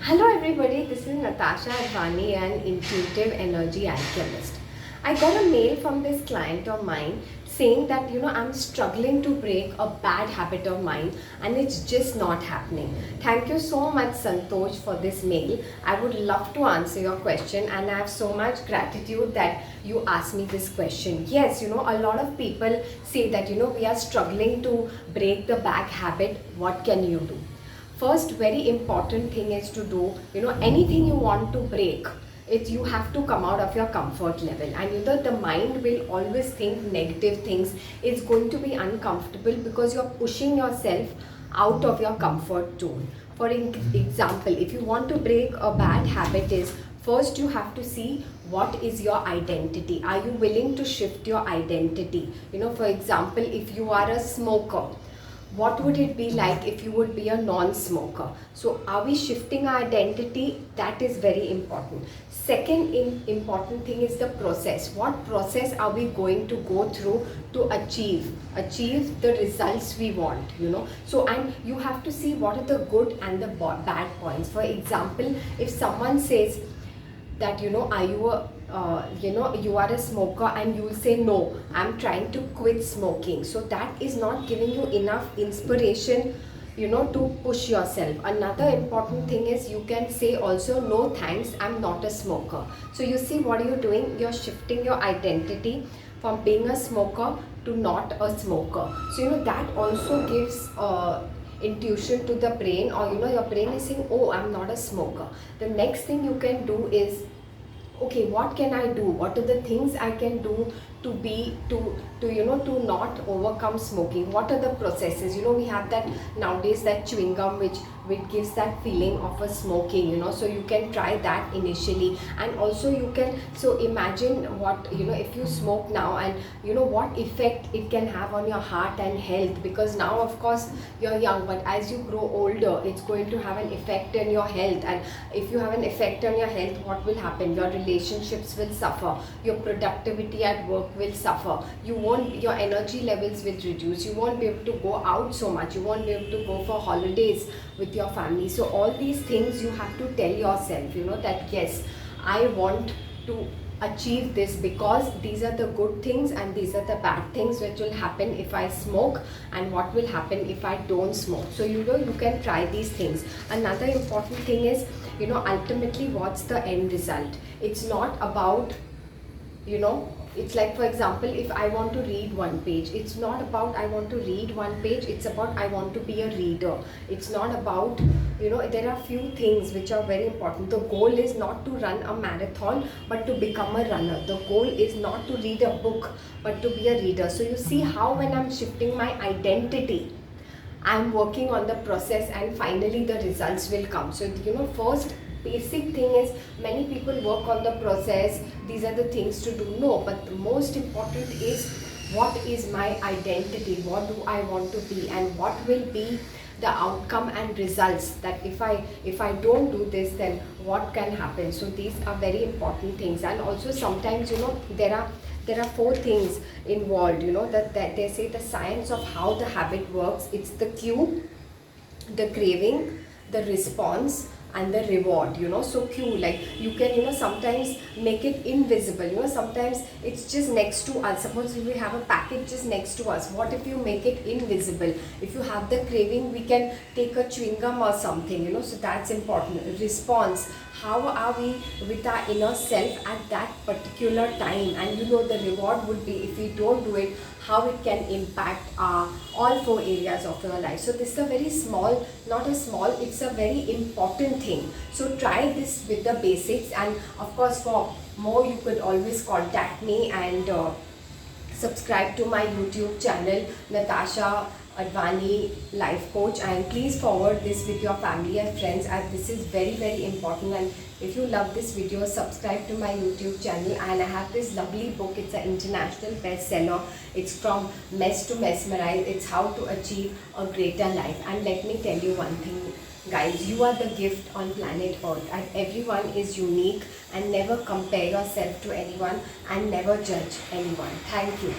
Hello everybody, this is Natasha Advani, an intuitive energy alchemist. I got a mail from this client of mine saying that I'm struggling to break a bad habit of mine and it's just not happening. Thank you so much Santosh for this mail. I would love to answer your question and I have so much gratitude that you asked me this question. Yes, a lot of people say that we are struggling to break the bad habit. What can you do? First very important thing is to do, anything you want to break, it's you have to come out of your comfort level, and the mind will always think negative things. It's going to be uncomfortable because you're pushing yourself out of your comfort zone. For example, if you want to break a bad habit, is first you have to see what is your identity. Are you willing to shift your identity? For example, if you are a smoker, what would it be like if you would be a non-smoker? So are we shifting our identity? That is very important. Second important thing is the process. What process are we going to go through to achieve the results we want? So, and you have to see what are the good and the bad points. For example, if someone says that are you a you are a smoker, and you will say no, I'm trying to quit smoking, so that is not giving you enough inspiration to push yourself. Another important thing is you can say also, no thanks, I'm not a smoker. So you see what you're doing, you're shifting your identity from being a smoker to not a smoker. So that also gives intuition to the brain, or your brain is saying, oh, I'm not a smoker. The next thing you can do is, okay, what can I do? What are the things I can do to to not overcome smoking? What are the processes? We have that nowadays, that chewing gum which gives that feeling of a smoking, so you can try that initially. And also you can, so imagine what, if you smoke now, and what effect it can have on your heart and health, because now of course you're young, but as you grow older, it's going to have an effect on your health. And if you have an effect on your health, what will happen? Your relationships will suffer, your productivity at work will suffer, your energy levels will reduce, you won't be able to go out so much, you won't be able to go for holidays with your family. So all these things you have to tell yourself, that yes, I want to achieve this, because these are the good things and these are the bad things which will happen if I smoke, and what will happen if I don't smoke. So you can try these things. Another important thing is, ultimately what's the end result. It's not about, it's like, for example, if I want to read one page, it's not about I want to read one page, it's about I want to be a reader. It's not about, there are few things which are very important. The goal is not to run a marathon, but to become a runner. The goal is not to read a book, but to be a reader. So you see how when I'm shifting my identity, I'm working on the process, and finally the results will come. So first basic thing is, many people work on the process, these are the things to do. No, but the most important is, what is my identity, what do I want to be, and what will be the outcome and results, that if I don't do this, then what can happen. So these are very important things. And also sometimes there are four things involved, that they say the science of how the habit works. It's the cue, the craving, the response, and the reward. So cue, like you can sometimes make it invisible. Sometimes it's just next to us. Suppose if we have a packet just next to us, what if you make it invisible? If you have the craving, we can take a chewing gum or something. So that's important. Response, how are we with our inner self at that particular time? And the reward would be, if we don't do it, how it can impact all four areas of your life. So this is a very small, not a small, it's a very important thing. So try this with the basics, and of course for more you could always contact me, and subscribe to my YouTube channel, Natasha Advani Life Coach, and please forward this with your family and friends, as this is very, very important. And if you love this video, subscribe to my YouTube channel. And I have this lovely book, it's an international bestseller. It's From Mess to Mesmerize. It's how to achieve a greater life. And let me tell you one thing, guys, you are the gift on planet Earth, and everyone is unique. And never compare yourself to anyone, and never judge anyone. Thank you.